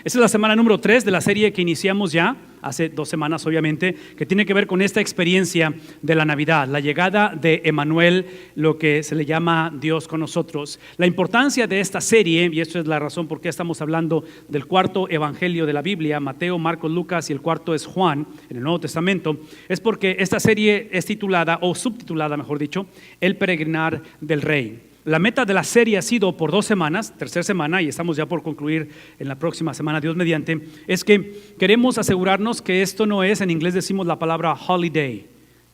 Esta es la semana número 3 de la serie que iniciamos ya hace 2 semanas, obviamente, que tiene que ver con esta experiencia de la Navidad, la llegada de Emmanuel, lo que se le llama Dios con nosotros. La importancia de esta serie, y esto es la razón por qué estamos hablando del cuarto evangelio de la Biblia, Mateo, Marcos, Lucas, y el cuarto es Juan, en el Nuevo Testamento, es porque esta serie es titulada, o subtitulada mejor dicho, El peregrinar del Rey. La meta de la serie ha sido por 2 semanas, tercera semana, y estamos ya por concluir en la próxima semana, Dios mediante, es que queremos asegurarnos que esto no es, en inglés decimos la palabra holiday,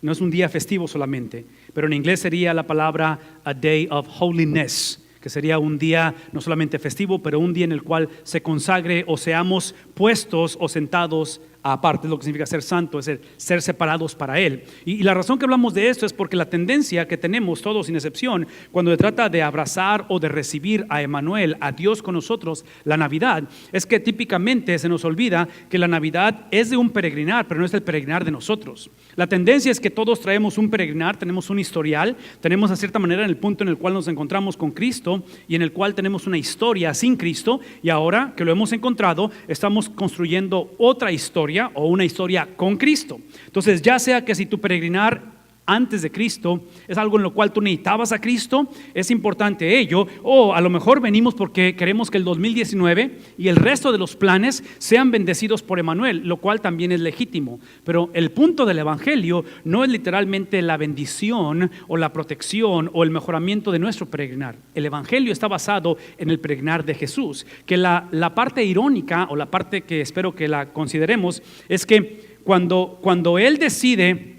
no es un día festivo solamente, pero en inglés sería la palabra a day of holiness, que sería un día no solamente festivo, pero un día en el cual se consagre o seamos puestos o sentados aparte. Es lo que significa ser santo, es ser separados para Él. Y la razón que hablamos de esto es porque la tendencia que tenemos todos sin excepción cuando se trata de abrazar o de recibir a Emmanuel, a Dios con nosotros, la Navidad, es que típicamente se nos olvida que la Navidad es de un peregrinar, pero no es el peregrinar de nosotros. La tendencia es que todos traemos un peregrinar, tenemos un historial, tenemos a cierta manera en el punto en el cual nos encontramos con Cristo y en el cual tenemos una historia sin Cristo, y ahora que lo hemos encontrado estamos construyendo otra historia o una historia con Cristo. Entonces, ya sea que si tu peregrinar antes de Cristo es algo en lo cual tú necesitabas a Cristo, es importante ello, o a lo mejor venimos porque queremos que el 2019 y el resto de los planes sean bendecidos por Emmanuel, lo cual también es legítimo, pero el punto del evangelio no es literalmente la bendición o la protección o el mejoramiento de nuestro peregrinar. El evangelio está basado en el peregrinar de Jesús, que la parte irónica o la parte que espero que la consideremos es que cuando Él decide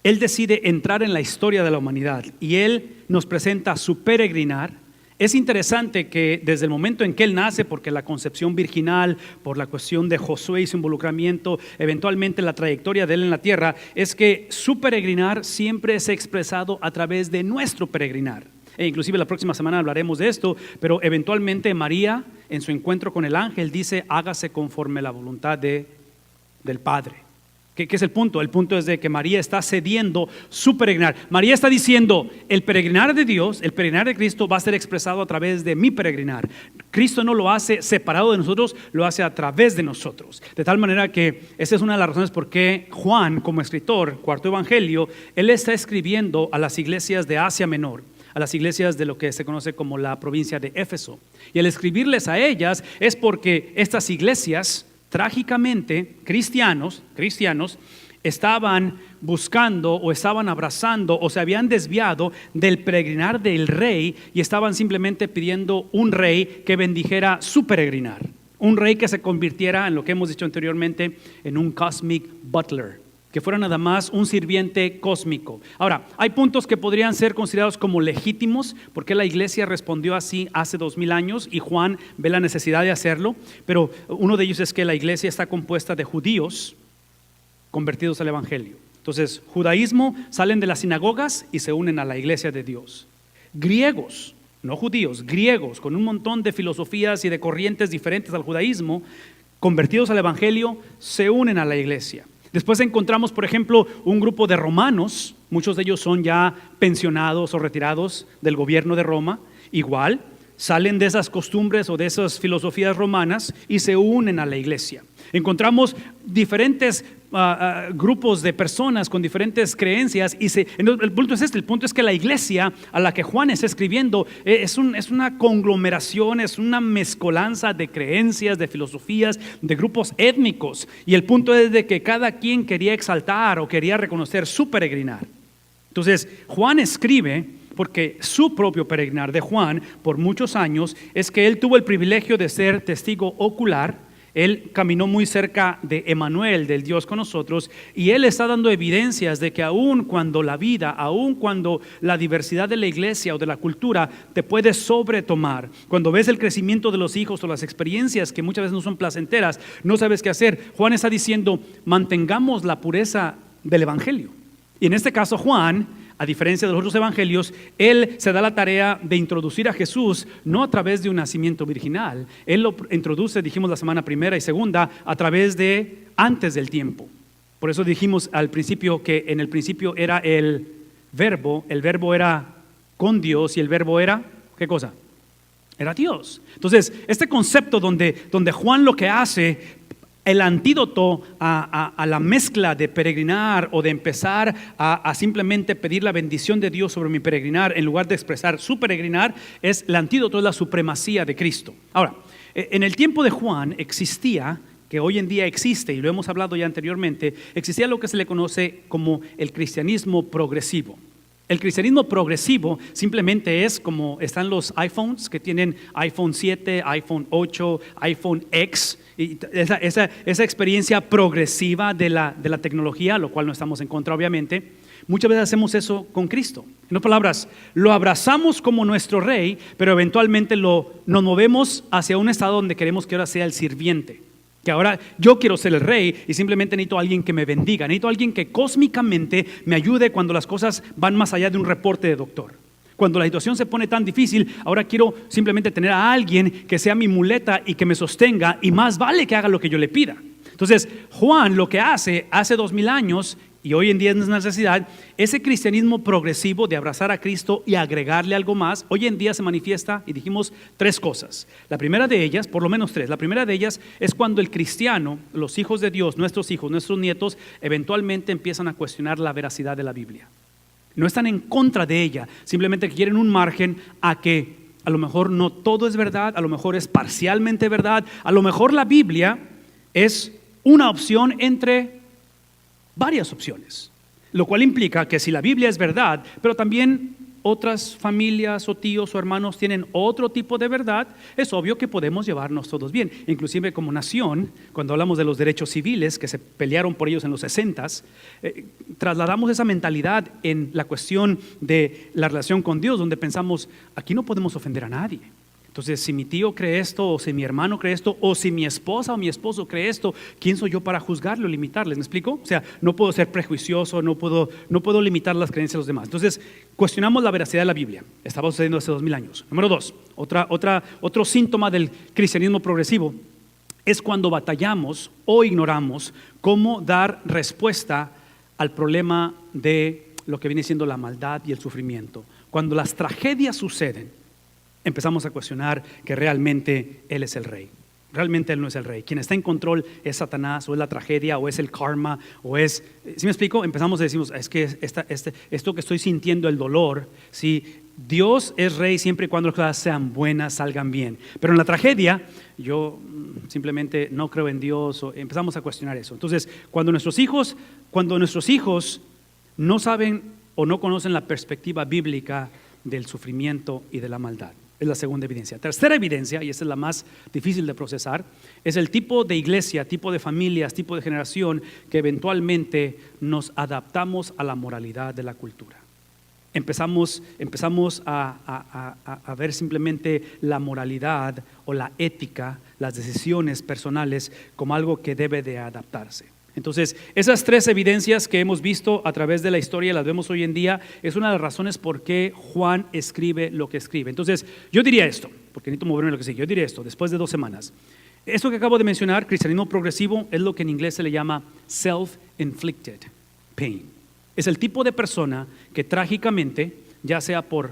entrar en la historia de la humanidad y Él nos presenta su peregrinar. Es interesante que desde el momento en que Él nace, porque la concepción virginal, por la cuestión de Josué y su involucramiento, eventualmente la trayectoria de Él en la tierra, es que su peregrinar siempre es expresado a través de nuestro peregrinar. E inclusive la próxima semana hablaremos de esto, pero eventualmente María en su encuentro con el ángel dice: hágase conforme la voluntad del Padre. ¿Qué es el punto? El punto es de que María está cediendo su peregrinar. María está diciendo: el peregrinar de Dios, el peregrinar de Cristo va a ser expresado a través de mi peregrinar. Cristo no lo hace separado de nosotros, lo hace a través de nosotros. De tal manera que esa es una de las razones por qué Juan, como escritor, cuarto evangelio, él está escribiendo a las iglesias de Asia Menor, a las iglesias de lo que se conoce como la provincia de Éfeso. Y al escribirles a ellas es porque estas iglesias, trágicamente, cristianos estaban buscando o estaban abrazando o se habían desviado del peregrinar del rey y estaban simplemente pidiendo un rey que bendijera su peregrinar, un rey que se convirtiera en lo que hemos dicho anteriormente en un cosmic butler, que fuera nada más un sirviente cósmico. Ahora, hay puntos que podrían ser considerados como legítimos, porque la iglesia respondió así hace 2000 años y Juan ve la necesidad de hacerlo, pero uno de ellos es que la iglesia está compuesta de judíos convertidos al evangelio. Entonces, judaísmo, salen de las sinagogas y se unen a la iglesia de Dios. Griegos, no judíos, griegos, con un montón de filosofías y de corrientes diferentes al judaísmo, convertidos al evangelio, se unen a la iglesia. Después encontramos, por ejemplo, un grupo de romanos, muchos de ellos son ya pensionados o retirados del gobierno de Roma, igual salen de esas costumbres o de esas filosofías romanas y se unen a la iglesia. Encontramos diferentes grupos de personas con diferentes creencias y el punto es el punto es que la iglesia a la que Juan está escribiendo es una conglomeración, es una mezcolanza de creencias, de filosofías, de grupos étnicos, y el punto es de que cada quien quería exaltar o quería reconocer su peregrinar. Entonces Juan escribe porque su propio peregrinar de Juan por muchos años es que él tuvo el privilegio de ser testigo ocular. Él caminó muy cerca de Emmanuel, del Dios con nosotros, y él está dando evidencias de que aun cuando la vida, aun cuando la diversidad de la iglesia o de la cultura te puede sobretomar, cuando ves el crecimiento de los hijos o las experiencias que muchas veces no son placenteras, no sabes qué hacer. Juan está diciendo: mantengamos la pureza del evangelio. Y en este caso Juan, a diferencia de los otros evangelios, él se da la tarea de introducir a Jesús no a través de un nacimiento virginal. Él lo introduce, dijimos la semana primera y segunda, a través de antes del tiempo. Por eso dijimos al principio que en el principio era el verbo era con Dios y el verbo era, ¿qué cosa? era Dios. Entonces, este concepto donde Juan lo que hace, el antídoto a la mezcla de peregrinar o de empezar a simplemente pedir la bendición de Dios sobre mi peregrinar en lugar de expresar su peregrinar, es el antídoto, es la supremacía de Cristo. Ahora, en el tiempo de Juan existía, que hoy en día existe, y lo hemos hablado ya anteriormente, existía lo que se le conoce como el cristianismo progresivo. El cristianismo progresivo simplemente es como están los iPhones que tienen iPhone 7, iPhone 8, iPhone X, y esa experiencia progresiva de la tecnología, lo cual no estamos en contra obviamente. Muchas veces hacemos eso con Cristo. En otras palabras, lo abrazamos como nuestro rey, pero eventualmente nos movemos hacia un estado donde queremos que ahora sea el sirviente. Que ahora yo quiero ser el rey y simplemente necesito a alguien que me bendiga, necesito a alguien que cósmicamente me ayude cuando las cosas van más allá de un reporte de doctor. Cuando la situación se pone tan difícil, ahora quiero simplemente tener a alguien que sea mi muleta y que me sostenga, y más vale que haga lo que yo le pida. Entonces, Juan lo que hace 2000 años, y hoy en día es una necesidad, ese cristianismo progresivo de abrazar a Cristo y agregarle algo más, hoy en día se manifiesta, y dijimos 3 cosas. La primera de ellas, por lo menos 3, la primera de ellas es cuando el cristiano, los hijos de Dios, nuestros hijos, nuestros nietos, eventualmente empiezan a cuestionar la veracidad de la Biblia. No están en contra de ella, simplemente quieren un margen a que a lo mejor no todo es verdad, a lo mejor es parcialmente verdad, a lo mejor la Biblia es una opción entre varias opciones, lo cual implica que si la Biblia es verdad, pero también otras familias o tíos o hermanos tienen otro tipo de verdad, es obvio que podemos llevarnos todos bien. Inclusive como nación, cuando hablamos de los derechos civiles que se pelearon por ellos en los 60s, trasladamos esa mentalidad en la cuestión de la relación con Dios, donde pensamos, aquí no podemos ofender a nadie. Entonces, si mi tío cree esto, o si mi hermano cree esto, o si mi esposa o mi esposo cree esto, ¿quién soy yo para juzgarlo o limitarles? ¿Me explico? O sea, no puedo ser prejuicioso, no puedo limitar las creencias de los demás. Entonces, cuestionamos la veracidad de la Biblia. Estaba sucediendo hace 2000 años. Número 2, otro síntoma del cristianismo progresivo es cuando batallamos o ignoramos cómo dar respuesta al problema de lo que viene siendo la maldad y el sufrimiento. Cuando las tragedias suceden, empezamos a cuestionar que realmente Él es el rey. Realmente Él no es el rey. Quien está en control es Satanás, o es la tragedia, o es el karma, o es... ¿Sí me explico? Empezamos a decir, es que esto que estoy sintiendo, el dolor, ¿sí? Dios es rey siempre y cuando las cosas sean buenas, salgan bien. Pero en la tragedia, yo simplemente no creo en Dios, o empezamos a cuestionar eso. Entonces, cuando nuestros hijos no saben o no conocen la perspectiva bíblica del sufrimiento y de la maldad, es la segunda evidencia. Tercera evidencia, y esta es la más difícil de procesar, es el tipo de iglesia, tipo de familias, tipo de generación que eventualmente nos adaptamos a la moralidad de la cultura. Empezamos a ver simplemente la moralidad o la ética, las decisiones personales como algo que debe de adaptarse. Entonces, esas 3 evidencias que hemos visto a través de la historia, las vemos hoy en día, es una de las razones por qué Juan escribe lo que escribe. Entonces, yo diría esto, porque necesito moverme lo que sigue, yo diría esto, después de 2 semanas. Esto que acabo de mencionar, cristianismo progresivo, es lo que en inglés se le llama self-inflicted pain. Es el tipo de persona que trágicamente, ya sea por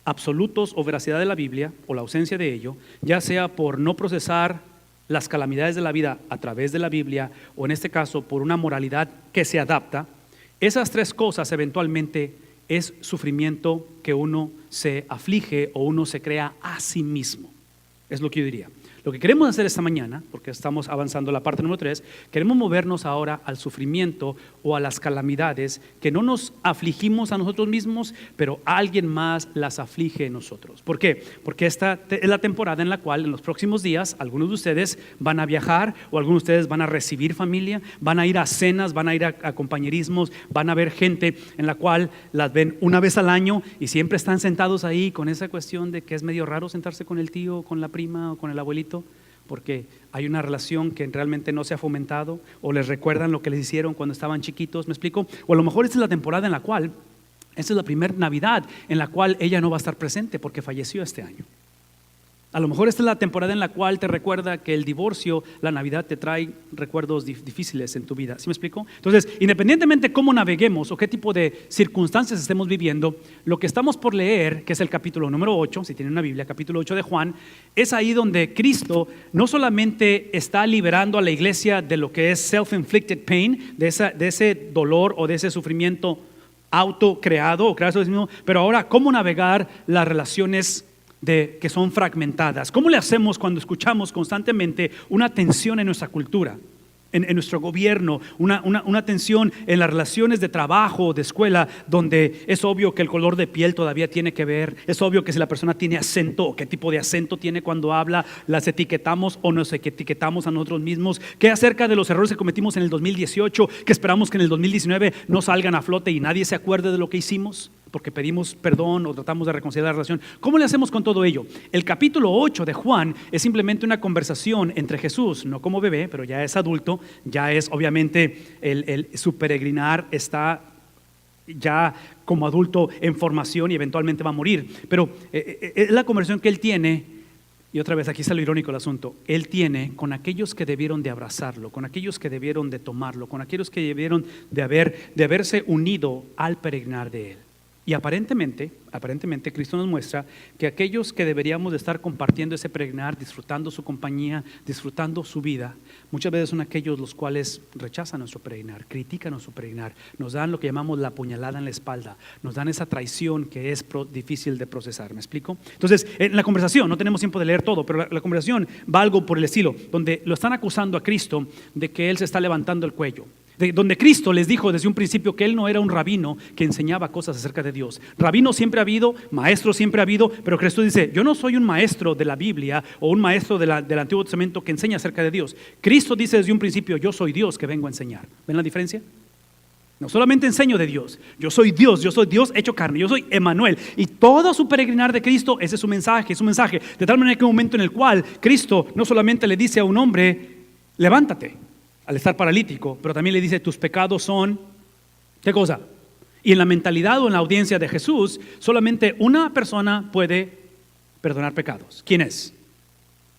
absolutos o veracidad de la Biblia, o la ausencia de ello, ya sea por no procesar las calamidades de la vida a través de la Biblia, o en este caso por una moralidad que se adapta, esas 3 cosas eventualmente es sufrimiento que uno se aflige o uno se crea a sí mismo. Es lo que yo diría. Lo que queremos hacer esta mañana, porque estamos avanzando la parte número 3, queremos movernos ahora al sufrimiento o a las calamidades que no nos afligimos a nosotros mismos, pero alguien más las aflige en nosotros. ¿Por qué? Porque esta es la temporada en la cual en los próximos días algunos de ustedes van a viajar, o algunos de ustedes van a recibir familia, van a ir a cenas, van a ir a compañerismos, van a ver gente en la cual las ven una vez al año y siempre están sentados ahí con esa cuestión de que es medio raro sentarse con el tío, con la prima o con el abuelito, porque hay una relación que realmente no se ha fomentado, o les recuerdan lo que les hicieron cuando estaban chiquitos, ¿me explico? O a lo mejor esta es la temporada en la cual, esta es la primera Navidad en la cual ella no va a estar presente porque falleció este año. A lo mejor esta es la temporada en la cual te recuerda que el divorcio, la Navidad te trae recuerdos difíciles en tu vida. ¿Sí me explico? Entonces, independientemente cómo naveguemos o qué tipo de circunstancias estemos viviendo, lo que estamos por leer, que es el capítulo número 8, si tienen una Biblia, capítulo 8 de Juan, es ahí donde Cristo no solamente está liberando a la iglesia de lo que es self-inflicted pain, de ese dolor o de ese sufrimiento autocreado o creado a sí mismo, pero ahora cómo navegar las relaciones que son fragmentadas. ¿Cómo le hacemos cuando escuchamos constantemente una tensión en nuestra cultura, en nuestro gobierno, una tensión en las relaciones de trabajo, de escuela, donde es obvio que el color de piel todavía tiene que ver, es obvio que si la persona tiene acento, qué tipo de acento tiene cuando habla, las etiquetamos o nos etiquetamos a nosotros mismos? ¿Qué acerca de los errores que cometimos en el 2018, que esperamos que en el 2019 no salgan a flote y nadie se acuerde de lo que hicimos? Porque pedimos perdón o tratamos de reconciliar la relación. ¿Cómo le hacemos con todo ello? El capítulo 8 de Juan es simplemente una conversación entre Jesús, no como bebé, pero ya es adulto, ya es obviamente su peregrinar está ya como adulto en formación y eventualmente va a morir. Pero es la conversación que él tiene, y otra vez aquí está lo irónico del asunto, él tiene con aquellos que debieron de abrazarlo, con aquellos que debieron de tomarlo, con aquellos que debieron de haberse unido al peregrinar de él. Y aparentemente Cristo nos muestra que aquellos que deberíamos de estar compartiendo ese peregrinar, disfrutando su compañía, disfrutando su vida, muchas veces son aquellos los cuales rechazan nuestro peregrinar, critican nuestro peregrinar, nos dan lo que llamamos la puñalada en la espalda, nos dan esa traición que es difícil de procesar. ¿Me explico? Entonces, en la conversación, no tenemos tiempo de leer todo, pero la conversación va algo por el estilo, donde lo están acusando a Cristo de que Él se está levantando el cuello. Donde Cristo les dijo desde un principio que Él no era un rabino que enseñaba cosas acerca de Dios. Rabino siempre ha habido, maestro siempre ha habido, pero Cristo dice, yo no soy un maestro de la Biblia o un maestro del Antiguo Testamento que enseña acerca de Dios. Cristo dice desde un principio, yo soy Dios que vengo a enseñar. ¿Ven la diferencia? No solamente enseño de Dios, yo soy Dios hecho carne, yo soy Emmanuel. Y todo su peregrinar de Cristo, ese es su mensaje, de tal manera que hay un momento en el cual Cristo no solamente le dice a un hombre, levántate, al estar paralítico, pero también le dice, tus pecados son, ¿qué cosa? Y en la mentalidad o en la audiencia de Jesús, solamente una persona puede perdonar pecados. ¿Quién es?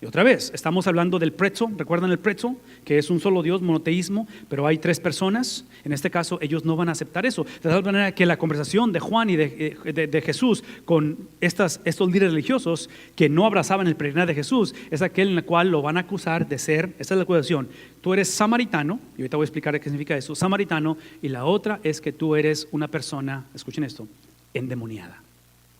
Y otra vez, estamos hablando del pretzo, ¿recuerdan el pretzo? Que es un solo Dios, monoteísmo, pero hay tres personas. En este caso, ellos no van a aceptar eso. De tal manera que la conversación de Juan y de Jesús con estos líderes religiosos que no abrazaban el peregrinar de Jesús, es aquel en el cual lo van a acusar de ser, esta es la acusación, tú eres samaritano, y ahorita voy a explicar qué significa eso, samaritano, y la otra es que tú eres una persona, escuchen esto, endemoniada.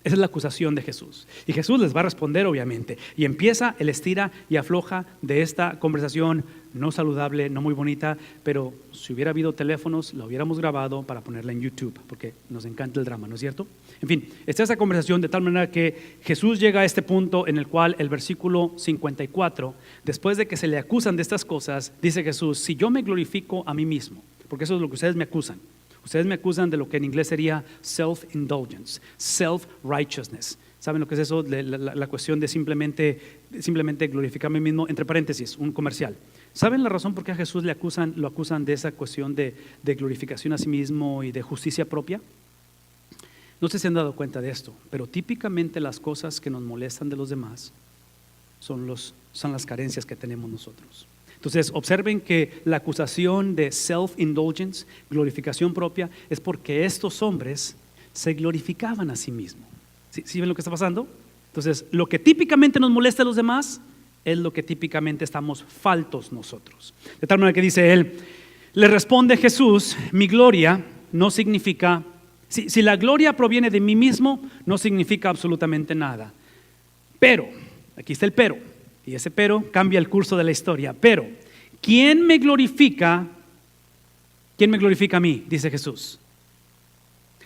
Esa es la acusación de Jesús. Y Jesús les va a responder obviamente. Y empieza el estira y afloja de esta conversación no saludable, no muy bonita, pero si hubiera habido teléfonos, la hubiéramos grabado para ponerla en YouTube, porque nos encanta el drama, ¿no es cierto? En fin, está esa conversación de tal manera que Jesús llega a este punto en el cual el versículo 54, después de que se le acusan de estas cosas, dice Jesús, si yo me glorifico a mí mismo, porque eso es lo que ustedes me acusan. Ustedes me acusan de lo que en inglés sería self-indulgence, self-righteousness. ¿Saben lo que es eso? La cuestión de simplemente glorificarme a mí mismo, entre paréntesis, un comercial. ¿Saben la razón por qué a Jesús lo acusan de esa cuestión de glorificación a sí mismo y de justicia propia? No sé si se han dado cuenta de esto, pero típicamente las cosas que nos molestan de los demás son las carencias que tenemos nosotros. Entonces, observen que la acusación de self-indulgence, glorificación propia, es porque estos hombres se glorificaban a sí mismos. ¿Sí ven lo que está pasando? Entonces, lo que típicamente nos molesta a los demás es lo que típicamente estamos faltos nosotros. De tal manera que dice él, le responde Jesús, mi gloria no significa, si la gloria proviene de mí mismo, no significa absolutamente nada. Pero, aquí está el pero. Y ese pero cambia el curso de la historia. Pero, ¿quién me glorifica a mí? Dice Jesús.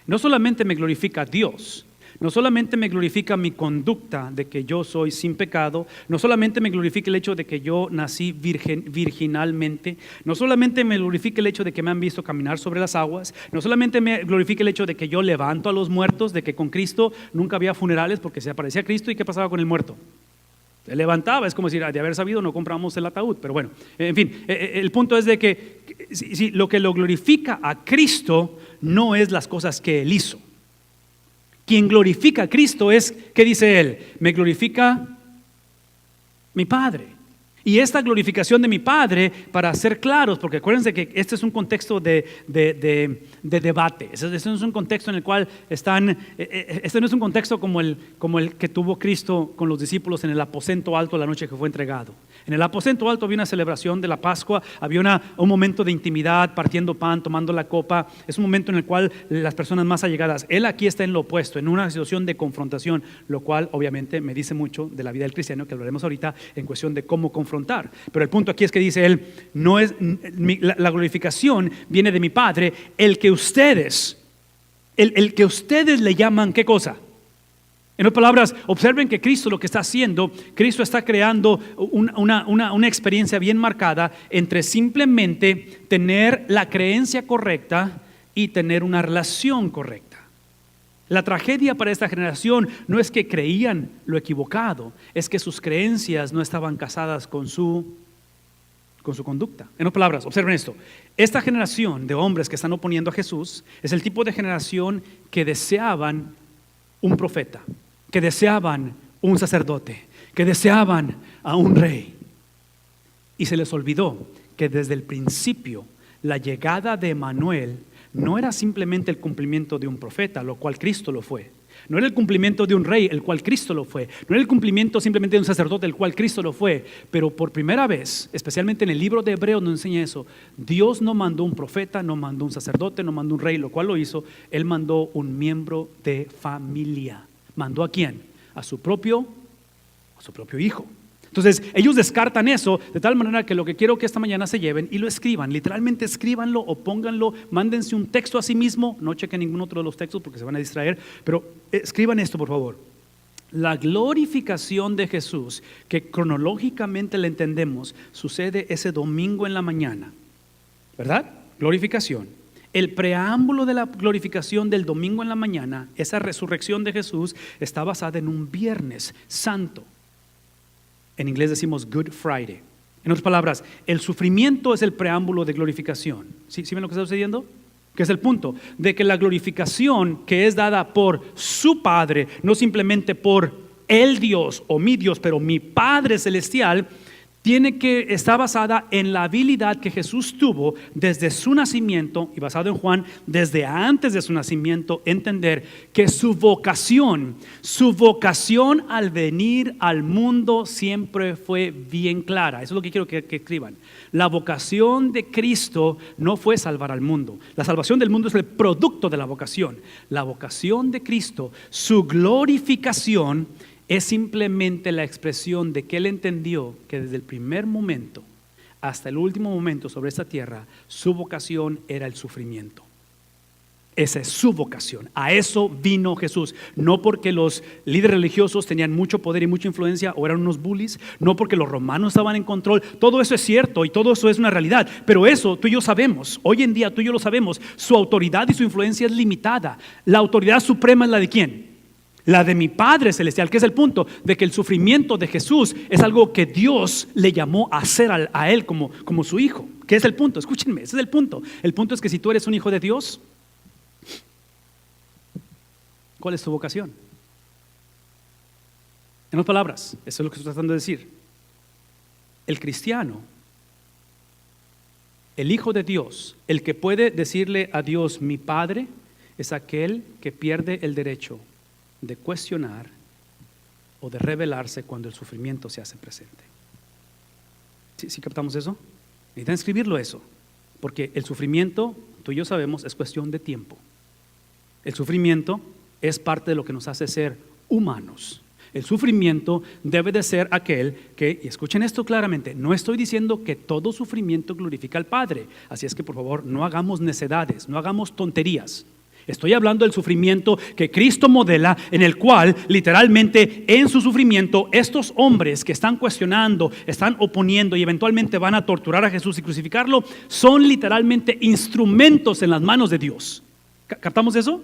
No solamente me glorifica Dios, no solamente me glorifica mi conducta de que yo soy sin pecado, no solamente me glorifica el hecho de que yo nací virginalmente, no solamente me glorifica el hecho de que me han visto caminar sobre las aguas, no solamente me glorifica el hecho de que yo levanto a los muertos, de que con Cristo nunca había funerales porque se aparecía Cristo y ¿qué pasaba con el muerto? Se levantaba, es como decir, de haber sabido no compramos el ataúd, pero bueno, en fin, el punto es de que si lo que lo glorifica a Cristo no es las cosas que Él hizo. Quien glorifica a Cristo es, ¿qué dice Él? Me glorifica Mi Padre. Y esta glorificación de mi Padre, para ser claros, porque acuérdense que este es un contexto de debate. Este no es un contexto en el cual este no es un contexto como el que tuvo Cristo con los discípulos en el aposento alto la noche que fue entregado. En el aposento alto había una celebración de la Pascua, había un momento de intimidad, partiendo pan, tomando la copa. Es un momento en el cual las personas más allegadas, él aquí está en lo opuesto, en una situación de confrontación, lo cual obviamente me dice mucho de la vida del cristiano, que hablaremos ahorita en cuestión de cómo confrontar. Pero el punto aquí es que dice él, no es la glorificación viene de mi Padre, el que ustedes le llaman, ¿qué cosa? En otras palabras, observen que Cristo lo que está haciendo, Cristo está creando una experiencia bien marcada entre simplemente tener la creencia correcta y tener una relación correcta. La tragedia para esta generación no es que creían lo equivocado, es que sus creencias no estaban casadas con su conducta. En otras palabras, observen esto. Esta generación de hombres que están oponiendo a Jesús es el tipo de generación que deseaban un profeta, que deseaban un sacerdote, que deseaban a un rey. Y se les olvidó que desde el principio la llegada de Emanuel no era simplemente el cumplimiento de un profeta, lo cual Cristo lo fue. No era el cumplimiento de un rey, el cual Cristo lo fue. No era el cumplimiento simplemente de un sacerdote, el cual Cristo lo fue. Pero por primera vez, especialmente en el libro de Hebreos nos enseña eso. Dios no mandó un profeta, no mandó un sacerdote, no mandó un rey, lo cual lo hizo. Él mandó un miembro de familia. ¿Mandó a quién? A su propio hijo. Entonces ellos descartan eso de tal manera que lo que quiero que esta mañana se lleven y lo escriban, literalmente escríbanlo o pónganlo, mándense un texto a sí mismo, no chequen ningún otro de los textos porque se van a distraer, pero escriban esto por favor. La glorificación de Jesús, que cronológicamente la entendemos, sucede ese domingo en la mañana, ¿verdad? Glorificación. El preámbulo de la glorificación del domingo en la mañana, esa resurrección de Jesús, está basada en un viernes santo. En inglés decimos Good Friday. En otras palabras, el sufrimiento es el preámbulo de glorificación. ¿Sí ven lo que está sucediendo? Que es el punto de que la glorificación que es dada por su Padre, no simplemente por el Dios o mi Dios, pero mi Padre celestial, está basada en la habilidad que Jesús tuvo desde su nacimiento, y basado en Juan, desde antes de su nacimiento, entender que su vocación al venir al mundo siempre fue bien clara. Eso es lo que quiero que escriban. La vocación de Cristo no fue salvar al mundo. La salvación del mundo es el producto de la vocación. La vocación de Cristo, su glorificación, es simplemente la expresión de que Él entendió que desde el primer momento hasta el último momento sobre esta tierra, su vocación era el sufrimiento. Esa es su vocación. A eso vino Jesús. No porque los líderes religiosos tenían mucho poder y mucha influencia o eran unos bullies, no porque los romanos estaban en control. Todo eso es cierto y todo eso es una realidad. Pero eso tú y yo sabemos. Hoy en día tú y yo lo sabemos. Su autoridad y su influencia es limitada. La autoridad suprema es la de ¿quién? La de mi Padre celestial, que es el punto de que el sufrimiento de Jesús es algo que Dios le llamó a hacer a Él como su hijo. ¿Qué es el punto? Escúchenme, ese es el punto. El punto es que si tú eres un hijo de Dios, ¿cuál es tu vocación? En otras palabras, eso es lo que estoy tratando de decir. El cristiano, el hijo de Dios, el que puede decirle a Dios mi Padre, es aquel que pierde el derecho de cuestionar o de rebelarse cuando el sufrimiento se hace presente. ¿Sí captamos eso? Necesitan escribirlo eso, porque el sufrimiento, tú y yo sabemos, es cuestión de tiempo. El sufrimiento es parte de lo que nos hace ser humanos. El sufrimiento debe de ser aquel que, y escuchen esto claramente, no estoy diciendo que todo sufrimiento glorifica al Padre, así es que por favor no hagamos necedades, no hagamos tonterías. Estoy hablando del sufrimiento que Cristo modela, en el cual literalmente en su sufrimiento estos hombres que están cuestionando, están oponiendo y eventualmente van a torturar a Jesús y crucificarlo, son literalmente instrumentos en las manos de Dios. ¿Captamos eso?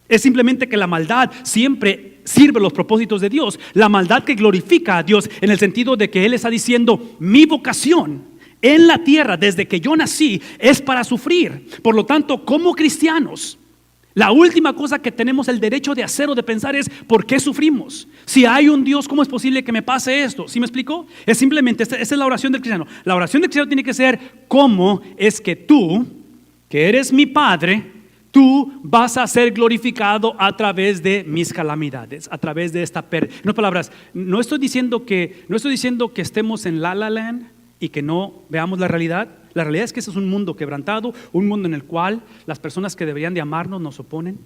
Es simplemente que la maldad siempre sirve los propósitos de Dios. La maldad que glorifica a Dios en el sentido de que Él está diciendo mi vocación en la tierra desde que yo nací es para sufrir. Por lo tanto, como cristianos, La última cosa que tenemos el derecho de hacer o de pensar es ¿por qué sufrimos? Si hay un Dios, ¿cómo es posible que me pase esto? ¿Sí me explico? Es simplemente, esa es la oración del cristiano. La oración del cristiano tiene que ser: ¿cómo es que tú, que eres mi Padre, tú vas a ser glorificado a través de mis calamidades, a través de esta pérdida? No palabras, no estoy diciendo que estemos en La La Land y que no veamos la realidad. La realidad es que ese es un mundo quebrantado, un mundo en el cual las personas que deberían de amarnos nos oponen,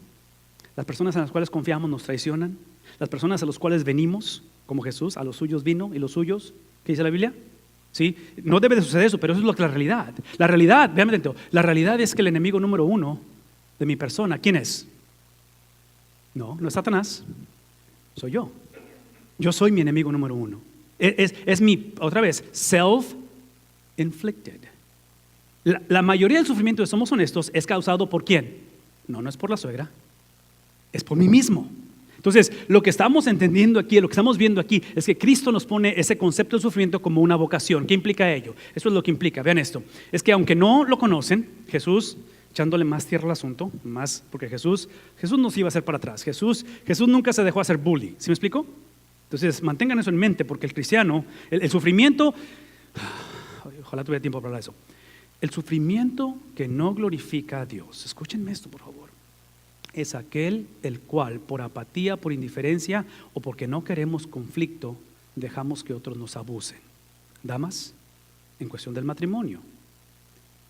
las personas en las cuales confiamos nos traicionan, las personas a las cuales venimos, como Jesús, a los suyos vino y los suyos, ¿qué dice la Biblia? ¿Sí? No debe de suceder eso, pero eso es lo que la realidad. La realidad, véanme dentro, la realidad es que el enemigo número uno de mi persona, ¿quién es? No es Satanás, soy yo. Yo soy mi enemigo número uno. Es mi, otra vez, self-inflicted. La mayoría del sufrimiento, si somos honestos, es causado ¿por quién? No es por la suegra, es por mí mismo. Entonces, lo que estamos entendiendo aquí, lo que estamos viendo aquí, es que Cristo nos pone ese concepto de sufrimiento como una vocación. ¿Qué implica ello? Eso es lo que implica, vean esto. Es que aunque no lo conocen, Jesús, echándole más tierra al asunto, más, porque Jesús no se iba a hacer para atrás. Jesús nunca se dejó hacer bully. ¿Sí me explico? Entonces, mantengan eso en mente, porque el cristiano, el sufrimiento, ojalá tuviera tiempo para hablar de eso. El sufrimiento que no glorifica a Dios, escúchenme esto por favor, es aquel el cual por apatía, por indiferencia o porque no queremos conflicto, dejamos que otros nos abusen. Damas, en cuestión del matrimonio,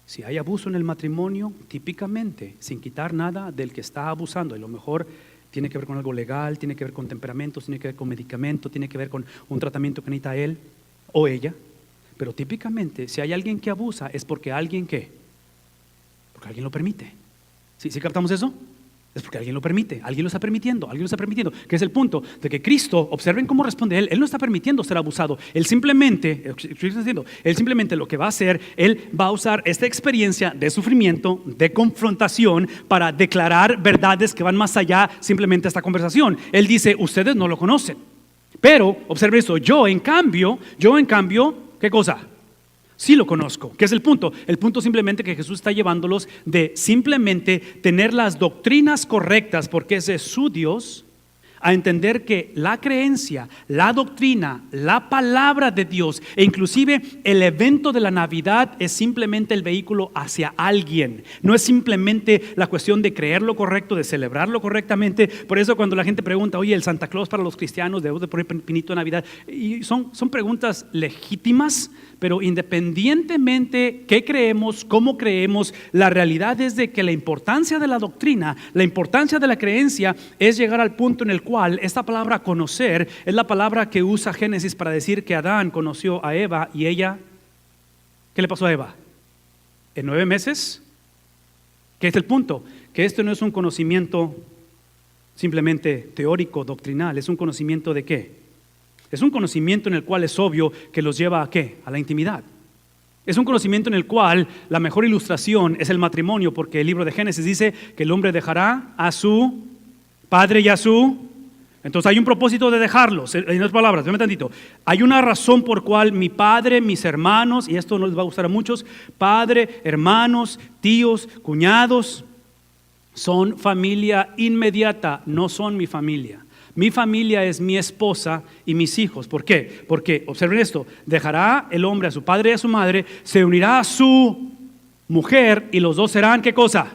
si hay abuso en el matrimonio, típicamente, sin quitar nada del que está abusando, y a lo mejor tiene que ver con algo legal, tiene que ver con temperamentos, tiene que ver con medicamento, tiene que ver con un tratamiento que necesita él o ella. Pero típicamente, si hay alguien que abusa, es porque alguien lo permite. ¿Sí captamos eso? Es porque alguien lo permite, alguien lo está permitiendo, que es el punto de que Cristo, observen cómo responde él no está permitiendo ser abusado, él simplemente lo que va a hacer, él va a usar esta experiencia de sufrimiento, de confrontación, para declarar verdades que van más allá simplemente de esta conversación. Él dice, ustedes no lo conocen, pero observen esto, yo en cambio, ¿qué cosa? Sí lo conozco. ¿Qué es el punto? El punto simplemente que Jesús está llevándolos de simplemente tener las doctrinas correctas, porque ese es su Dios, a entender que la creencia, la doctrina, la palabra de Dios e inclusive el evento de la Navidad es simplemente el vehículo hacia alguien. No es simplemente la cuestión de creer lo correcto, de celebrarlo correctamente. Por eso cuando la gente pregunta, oye, el Santa Claus para los cristianos, ¿debemos de poner pinito de Navidad? Y son preguntas legítimas, pero independientemente qué creemos, cómo creemos, la realidad es de que la importancia de la doctrina, la importancia de la creencia es llegar al punto en el cual esta palabra conocer es la palabra que usa Génesis para decir que Adán conoció a Eva y ella, ¿qué le pasó a Eva? ¿En 9 meses? ¿Qué es el punto? Que esto no es un conocimiento simplemente teórico, doctrinal, es un conocimiento de ¿qué? Es un conocimiento en el cual es obvio que los lleva a ¿qué? A la intimidad. Es un conocimiento en el cual la mejor ilustración es el matrimonio, porque el libro de Génesis dice que el hombre dejará a su padre y a su... Entonces hay un propósito de dejarlos. En otras palabras, déjame tantito. Hay una razón por cual mi padre, mis hermanos, y esto no les va a gustar a muchos, padre, hermanos, tíos, cuñados, son familia inmediata, no son mi familia. Mi familia es mi esposa y mis hijos. ¿Por qué? Porque, observen esto, dejará el hombre a su padre y a su madre, se unirá a su mujer y los dos serán, ¿qué cosa?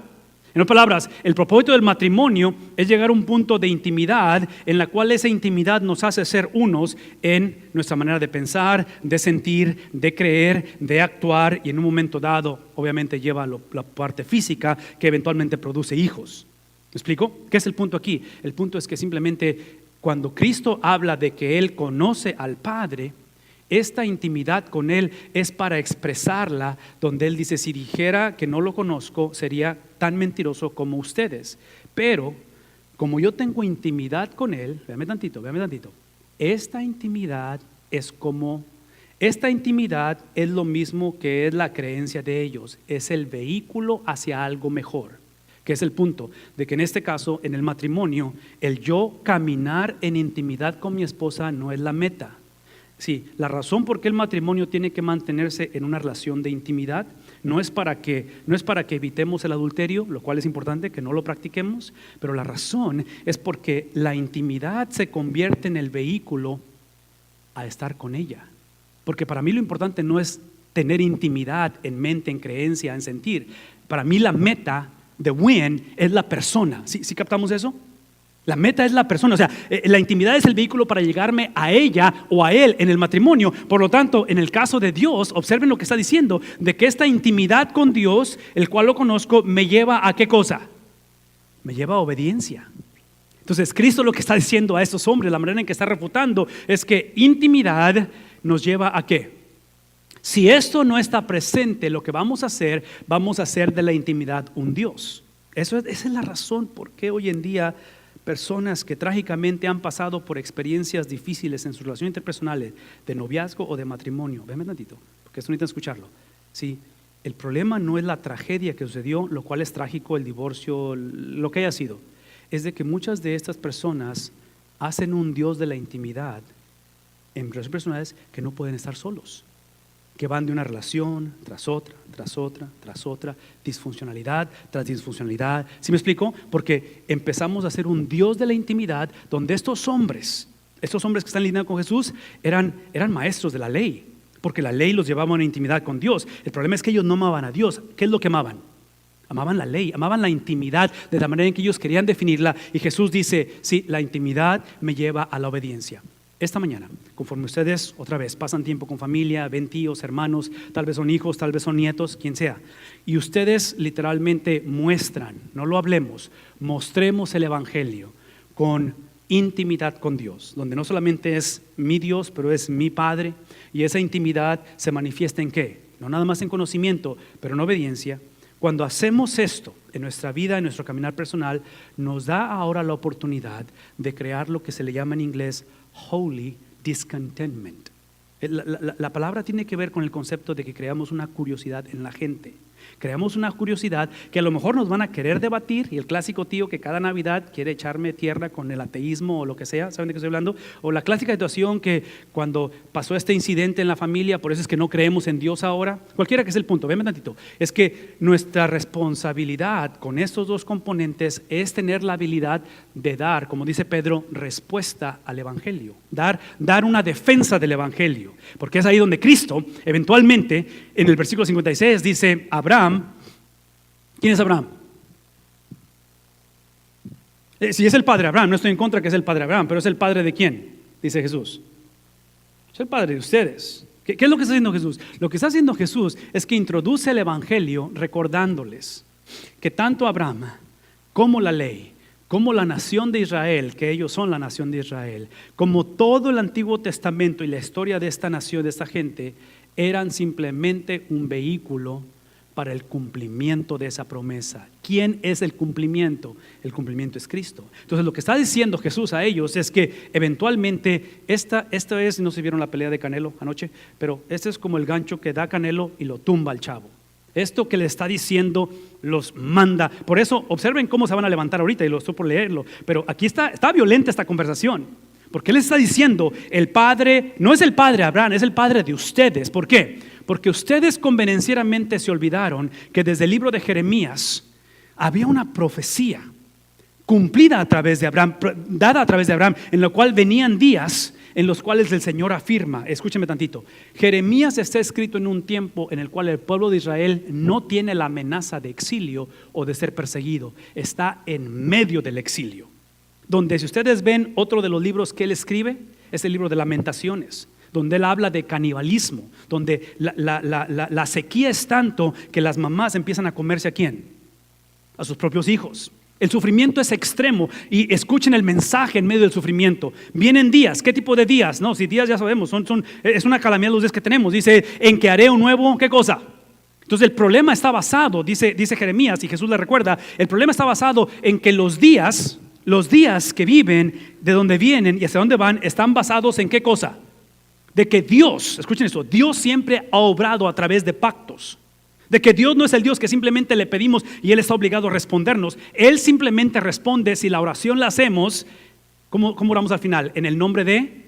En otras palabras, el propósito del matrimonio es llegar a un punto de intimidad en la cual esa intimidad nos hace ser unos en nuestra manera de pensar, de sentir, de creer, de actuar, y en un momento dado obviamente lleva la parte física que eventualmente produce hijos. ¿Me explico? ¿Qué es el punto aquí? El punto es que simplemente cuando Cristo habla de que Él conoce al Padre, esta intimidad con Él es para expresarla, donde Él dice, si dijera que no lo conozco, sería tan mentiroso como ustedes. Pero, como yo tengo intimidad con Él, véame tantito, esta intimidad es lo mismo que es la creencia de ellos, es el vehículo hacia algo mejor. Que es el punto de que en este caso, en el matrimonio, el yo caminar en intimidad con mi esposa no es la meta. Sí, la razón por qué el matrimonio tiene que mantenerse en una relación de intimidad no es para que evitemos el adulterio, lo cual es importante que no lo practiquemos, pero la razón es porque la intimidad se convierte en el vehículo a estar con ella. Porque para mí lo importante no es tener intimidad en mente, en creencia, en sentir. Para mí la meta de win es la persona. ¿Sí captamos eso? La meta es la persona, o sea, la intimidad es el vehículo para llegarme a ella o a él en el matrimonio. Por lo tanto, en el caso de Dios, observen lo que está diciendo, de que esta intimidad con Dios, el cual lo conozco, me lleva a ¿qué cosa? Me lleva a obediencia. Entonces, Cristo lo que está diciendo a estos hombres, la manera en que está refutando, es que intimidad nos lleva a ¿qué? Si esto no está presente, lo que vamos a hacer de la intimidad un Dios. Esa es la razón por qué hoy en día personas que trágicamente han pasado por experiencias difíciles en sus relaciones interpersonales, de noviazgo o de matrimonio. Venme tantito, porque esto necesitan escucharlo. Sí, el problema no es la tragedia que sucedió, lo cual es trágico, el divorcio, lo que haya sido. Es de que muchas de estas personas hacen un Dios de la intimidad en relaciones personales que no pueden estar solos, que van de una relación tras otra, disfuncionalidad tras disfuncionalidad. ¿Sí me explico? Porque empezamos a hacer un Dios de la intimidad donde estos hombres que están lidiando con Jesús eran maestros de la ley, porque la ley los llevaba a una intimidad con Dios. El problema es que ellos no amaban a Dios. ¿Qué es lo que amaban? Amaban la ley, amaban la intimidad de la manera en que ellos querían definirla, y Jesús dice, sí, la intimidad me lleva a la obediencia. Esta mañana, conforme ustedes otra vez pasan tiempo con familia, ven tíos, hermanos, tal vez son hijos, tal vez son nietos, quien sea, y ustedes literalmente muestran, no lo hablemos, mostremos el evangelio con intimidad con Dios, donde no solamente es mi Dios, pero es mi Padre, y esa intimidad se manifiesta ¿en qué? No nada más en conocimiento, pero en obediencia. Cuando hacemos esto en nuestra vida, en nuestro caminar personal, nos da ahora la oportunidad de crear lo que se le llama en inglés holy discontentment. La palabra tiene que ver con el concepto de que creamos una curiosidad en la gente. Creamos una curiosidad que a lo mejor nos van a querer debatir, y el clásico tío que cada Navidad quiere echarme tierra con el ateísmo o lo que sea, ¿saben de qué estoy hablando? O la clásica situación que cuando pasó este incidente en la familia, por eso es que no creemos en Dios ahora. Cualquiera que sea el punto, véanme tantito. Es que nuestra responsabilidad con estos dos componentes es tener la habilidad de dar, como dice Pedro, respuesta al evangelio, dar una defensa del evangelio, porque es ahí donde Cristo eventualmente en el versículo 56 dice, Abraham, ¿quién es Abraham? Si es el padre de Abraham, no estoy en contra que es el padre de Abraham, pero es el padre de ¿quién? Dice Jesús. Es el padre de ustedes. ¿Qué es lo que está haciendo Jesús? Lo que está haciendo Jesús es que introduce el evangelio recordándoles que tanto Abraham como la ley, como la nación de Israel, que ellos son la nación de Israel, como todo el Antiguo Testamento y la historia de esta nación, de esta gente, eran simplemente un vehículo para el cumplimiento de esa promesa. ¿Quién es el cumplimiento? El cumplimiento es Cristo. Entonces lo que está diciendo Jesús a ellos es que eventualmente esta es, no se vieron la pelea de Canelo anoche, pero este es como el gancho que da Canelo y lo tumba al chavo. Esto que le está diciendo los manda. Por eso observen cómo se van a levantar ahorita, y lo estoy por leerlo, pero aquí está violenta esta conversación, porque él está diciendo, el padre no es el padre de Abraham, es el padre de ustedes. ¿Por qué? Porque ustedes convenencieramente se olvidaron que desde el libro de Jeremías había una profecía cumplida a través de Abraham, dada a través de Abraham, en lo cual venían días en los cuales el Señor afirma, escúcheme tantito, Jeremías está escrito en un tiempo en el cual el pueblo de Israel no tiene la amenaza de exilio o de ser perseguido, está en medio del exilio, donde si ustedes ven otro de los libros que él escribe, es el libro de Lamentaciones, donde él habla de canibalismo, donde la sequía es tanto que las mamás empiezan a comerse ¿a quién? A sus propios hijos. El sufrimiento es extremo, y escuchen el mensaje en medio del sufrimiento. Vienen días, ¿qué tipo de días? No, si días ya sabemos, es una calamidad los días que tenemos. Dice, en que haré un nuevo, ¿qué cosa? Entonces el problema está basado, dice Jeremías, y Jesús le recuerda, el problema está basado en que los días que viven, de donde vienen y hacia dónde van, están basados en ¿qué cosa? De que Dios, escuchen esto, Dios siempre ha obrado a través de pactos. De que Dios no es el Dios que simplemente le pedimos y Él está obligado a respondernos. Él simplemente responde si la oración la hacemos. ¿Cómo oramos al final? En el nombre de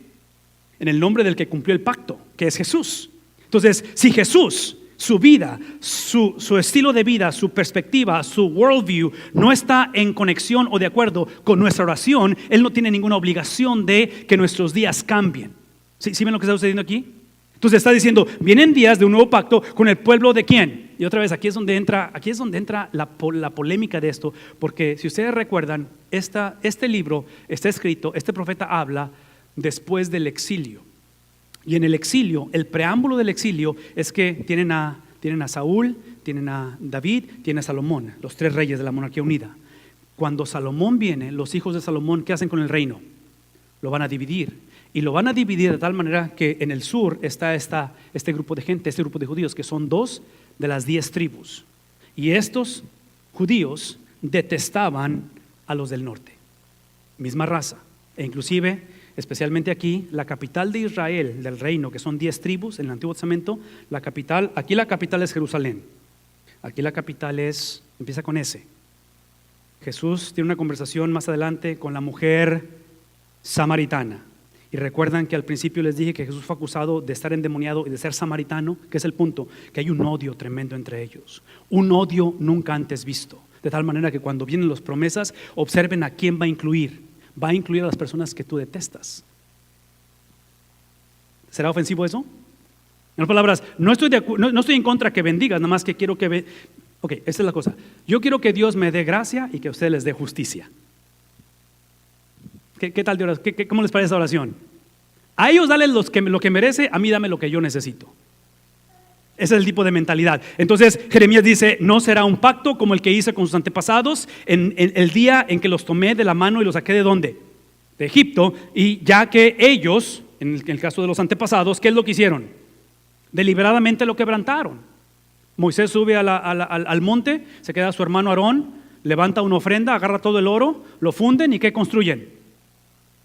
en el nombre del que cumplió el pacto, que es Jesús. Entonces, si Jesús, su vida, su estilo de vida, su perspectiva, su worldview no está en conexión o de acuerdo con nuestra oración, Él no tiene ninguna obligación de que nuestros días cambien. ¿Sí ven lo que está sucediendo aquí? Entonces está diciendo, vienen días de un nuevo pacto con el pueblo de ¿quién? Y otra vez, aquí es donde entra la polémica de esto, porque si ustedes recuerdan, este libro está escrito, este profeta habla después del exilio. Y en el exilio, el preámbulo del exilio es que tienen a Saúl, tienen a David, tienen a Salomón, los 3 reyes de la monarquía unida. Cuando Salomón viene, los hijos de Salomón, ¿qué hacen con el reino? Lo van a dividir. Y lo van a dividir de tal manera que en el sur está este grupo de gente, este grupo de judíos, que son 2 de las 10 tribus. Y estos judíos detestaban a los del norte, misma raza. E inclusive, especialmente aquí, la capital de Israel, del reino, que son 10 tribus en el Antiguo Testamento, aquí la capital es Jerusalén. Aquí la capital empieza con S. Jesús tiene una conversación más adelante con la mujer samaritana. Y recuerdan que al principio les dije que Jesús fue acusado de estar endemoniado y de ser samaritano, que es el punto, que hay un odio tremendo entre ellos, un odio nunca antes visto, de tal manera que cuando vienen las promesas, observen a quién va a incluir a las personas que tú detestas. ¿Será ofensivo eso? En otras palabras, no estoy en contra que bendigas, nada más que quiero que ok, esta es la cosa, yo quiero que Dios me dé gracia y que a ustedes les dé justicia. ¿Qué tal de oración? ¿Cómo les parece esa oración? A ellos dale lo que merece, a mí dame lo que yo necesito. Ese es el tipo de mentalidad. Entonces Jeremías dice, no será un pacto como el que hice con sus antepasados en el día en que los tomé de la mano y los saqué ¿de dónde? De Egipto. Y ya que ellos, en el caso de los antepasados, ¿qué es lo que hicieron? Deliberadamente lo quebrantaron. Moisés sube al monte, se queda su hermano Aarón, levanta una ofrenda, agarra todo el oro, lo funden y ¿qué construyen?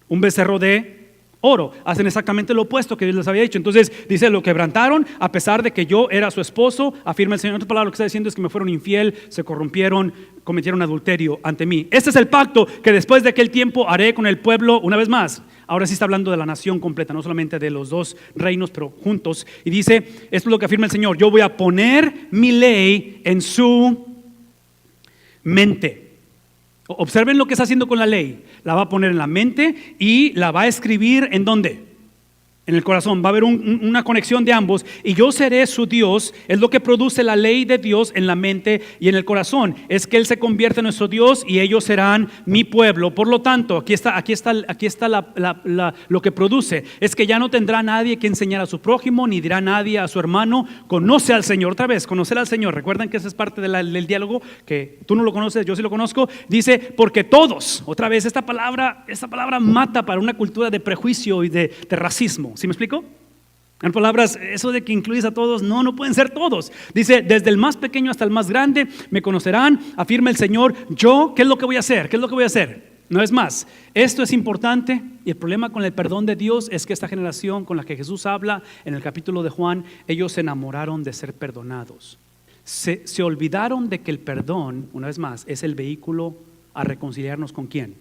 Un becerro de oro. Hacen exactamente lo opuesto que Dios les había dicho. Entonces dice, lo quebrantaron a pesar de que yo era su esposo, afirma el Señor. En otras palabras, lo que está diciendo es que me fueron infiel, se corrompieron, cometieron adulterio ante mí. Este es el pacto que después de aquel tiempo haré con el pueblo una vez más. Ahora sí está hablando de la nación completa, no solamente de los 2 reinos, pero juntos. Y dice, esto es lo que afirma el Señor, yo voy a poner mi ley en su mente. Observen lo que está haciendo con la ley. La va a poner en la mente y la va a escribir ¿en dónde? En el corazón. Va a haber una conexión de ambos. Y yo seré su Dios. Es lo que produce la ley de Dios en la mente y en el corazón. Es que Él se convierte en nuestro Dios y ellos serán mi pueblo. Por lo tanto, aquí está lo que produce. Es que ya no tendrá nadie que enseñar a su prójimo, ni dirá nadie a su hermano, conoce al Señor. Otra vez, conocer al Señor. Recuerden que esa es parte del diálogo, que tú no lo conoces, yo sí lo conozco. Dice, porque todos, otra vez, esta palabra mata para una cultura de prejuicio y de racismo. ¿Sí me explico? En palabras, eso de que incluyes a todos, no pueden ser todos. Dice, desde el más pequeño hasta el más grande me conocerán, afirma el Señor. Yo, ¿qué es lo que voy a hacer? ¿Qué es lo que voy a hacer? No es más, esto es importante y el problema con el perdón de Dios es que esta generación con la que Jesús habla en el capítulo de Juan, ellos se enamoraron de ser perdonados. Se olvidaron de que el perdón, una vez más, es el vehículo a reconciliarnos con ¿quién?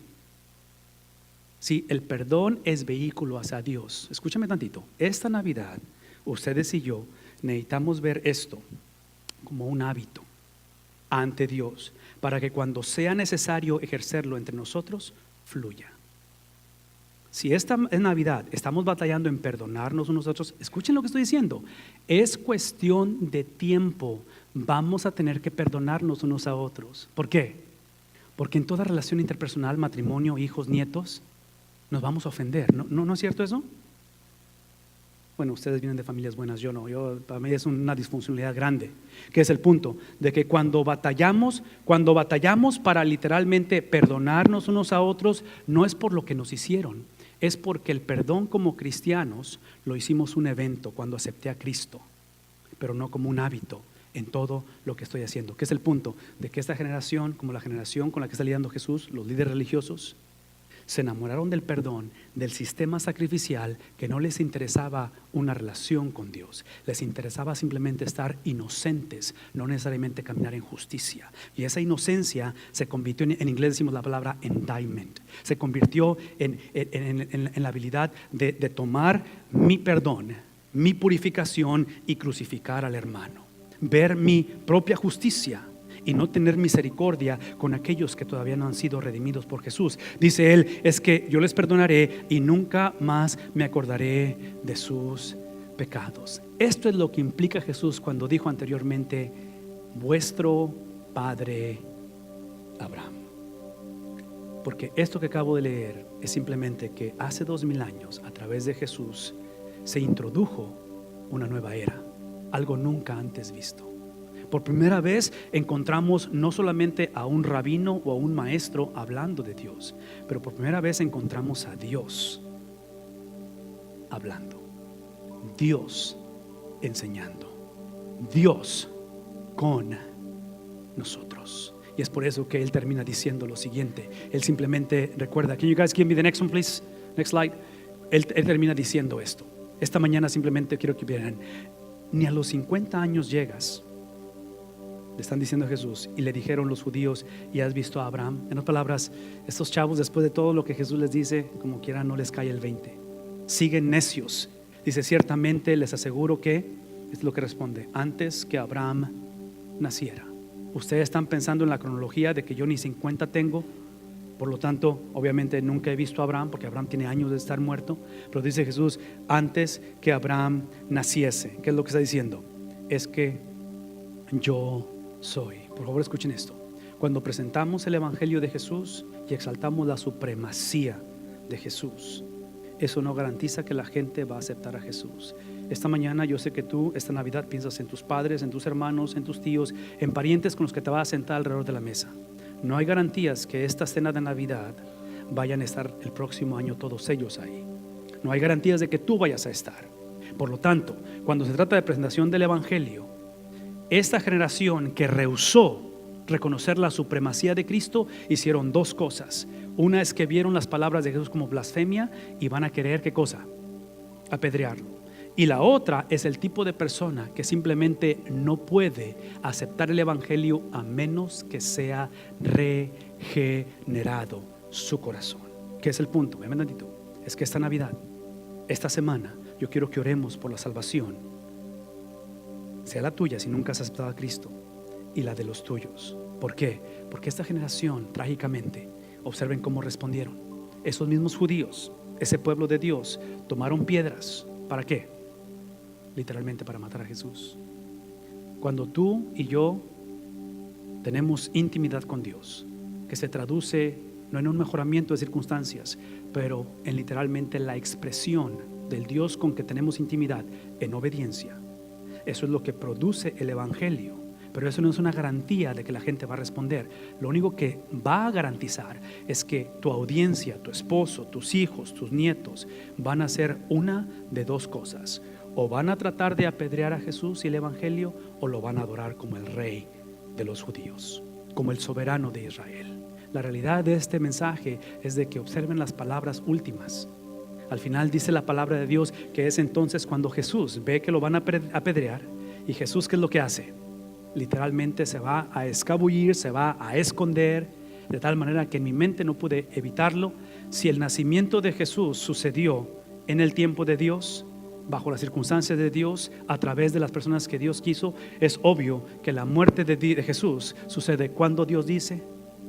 Sí, el perdón es vehículo hacia Dios. Escúchame tantito. Esta Navidad, ustedes y yo necesitamos ver esto como un hábito ante Dios, para que cuando sea necesario ejercerlo entre nosotros, fluya. Si esta Navidad estamos batallando en perdonarnos unos a otros, escuchen lo que estoy diciendo. Es cuestión de tiempo. Vamos a tener que perdonarnos unos a otros. ¿Por qué? Porque en toda relación interpersonal, matrimonio, hijos, nietos, nos vamos a ofender. ¿No es cierto eso? Bueno, ustedes vienen de familias buenas, yo no. Para mí es una disfuncionalidad grande. Que es el punto de que cuando batallamos para literalmente perdonarnos unos a otros, no es por lo que nos hicieron, es porque el perdón como cristianos lo hicimos un evento cuando acepté a Cristo, pero no como un hábito en todo lo que estoy haciendo. Que es el punto de que esta generación, como la generación con la que está lidiando Jesús, los líderes religiosos, Se enamoraron del perdón, del sistema sacrificial, que no les interesaba una relación con Dios. Les interesaba simplemente estar inocentes, no necesariamente caminar en justicia. Y esa inocencia se convirtió, en inglés decimos la palabra endowment, se convirtió en la habilidad de tomar mi perdón, mi purificación y crucificar al hermano. Ver mi propia justicia y no tener misericordia con aquellos que todavía no han sido redimidos por Jesús. Dice él, es que yo les perdonaré y nunca más me acordaré de sus pecados. Esto es lo que implica Jesús cuando dijo anteriormente, vuestro padre Abraham. Porque esto que acabo de leer es simplemente que hace 2000 años, a través de Jesús, se introdujo una nueva era, algo nunca antes visto. Por primera vez encontramos no solamente a un rabino o a un maestro hablando de Dios, pero por primera vez encontramos a Dios hablando, Dios enseñando, Dios con nosotros. Y es por eso que él termina diciendo lo siguiente. Él simplemente recuerda, can you guys give me the next one please? Next slide. Él termina diciendo esto. Esta mañana simplemente quiero que vieran, ni a los 50 años llegas, le están diciendo a Jesús, y le dijeron los judíos, ¿y has visto a Abraham? En otras palabras, estos chavos, después de todo lo que Jesús les dice, como quiera no les cae el 20. Siguen necios. Dice, ciertamente les aseguro que, es lo que responde, antes que Abraham naciera. Ustedes están pensando en la cronología de que yo ni 50 tengo, por lo tanto, obviamente nunca he visto a Abraham, porque Abraham tiene años de estar muerto. Pero dice Jesús, antes que Abraham naciese. ¿Qué es lo que está diciendo? Es que yo soy. Por favor, escuchen esto. Cuando presentamos el evangelio de Jesús y exaltamos la supremacía de Jesús, eso no garantiza que la gente va a aceptar a Jesús. Esta mañana yo sé que tú, esta Navidad, piensas en tus padres, en tus hermanos, en tus tíos, en parientes con los que te vas a sentar alrededor de la mesa. No hay garantías que esta cena de Navidad vayan a estar el próximo año todos ellos ahí. No hay garantías de que tú vayas a estar. Por lo tanto, cuando se trata de presentación del evangelio, esta generación que rehusó reconocer la supremacía de Cristo hicieron dos cosas. Una es que vieron las palabras de Jesús como blasfemia y van a querer, ¿qué cosa? Apedrearlo. Y la otra es el tipo de persona que simplemente no puede aceptar el evangelio a menos que sea regenerado su corazón. ¿Qué es el punto? Vean tantito. Es que esta Navidad, esta semana, yo quiero que oremos por la salvación, sea la tuya si nunca has aceptado a Cristo, y la de los tuyos. ¿Por qué? Porque esta generación, trágicamente, observen cómo respondieron. Esos mismos judíos, ese pueblo de Dios, tomaron piedras. ¿Para qué? Literalmente para matar a Jesús. Cuando tú y yo tenemos intimidad con Dios, que se traduce no en un mejoramiento de circunstancias, pero en literalmente la expresión del Dios con que tenemos intimidad en obediencia, eso es lo que produce el evangelio. Pero eso no es una garantía de que la gente va a responder. Lo único que va a garantizar es que tu audiencia, tu esposo, tus hijos, tus nietos van a hacer una de dos cosas: o van a tratar de apedrear a Jesús y el evangelio, o lo van a adorar como el rey de los judíos, como el soberano de Israel. La realidad de este mensaje es de que observen las palabras últimas. Al final dice la palabra de Dios que es entonces cuando Jesús ve que lo van a apedrear. Y Jesús, ¿qué es lo que hace? Literalmente se va a escabullir, se va a esconder, de tal manera que en mi mente no pude evitarlo. Si el nacimiento de Jesús sucedió en el tiempo de Dios, bajo las circunstancias de Dios, a través de las personas que Dios quiso, es obvio que la muerte de Jesús sucede cuando Dios dice,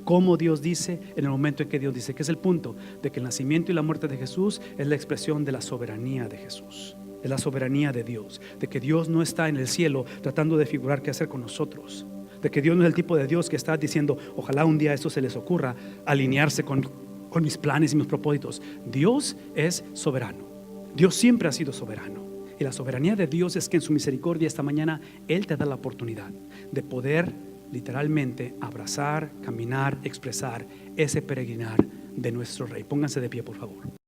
como Dios dice, en el momento en que Dios dice. Que es el punto de que el nacimiento y la muerte de Jesús es la expresión de la soberanía de Jesús, de la soberanía de Dios, de que Dios no está en el cielo tratando de figurar qué hacer con nosotros, de que Dios no es el tipo de Dios que está diciendo, ojalá un día esto se les ocurra, alinearse con mis planes y mis propósitos. Dios es soberano. Dios siempre ha sido soberano. Y la soberanía de Dios es que en su misericordia esta mañana Él te da la oportunidad de poder literalmente abrazar, caminar, expresar ese peregrinar de nuestro Rey. Pónganse de pie, por favor.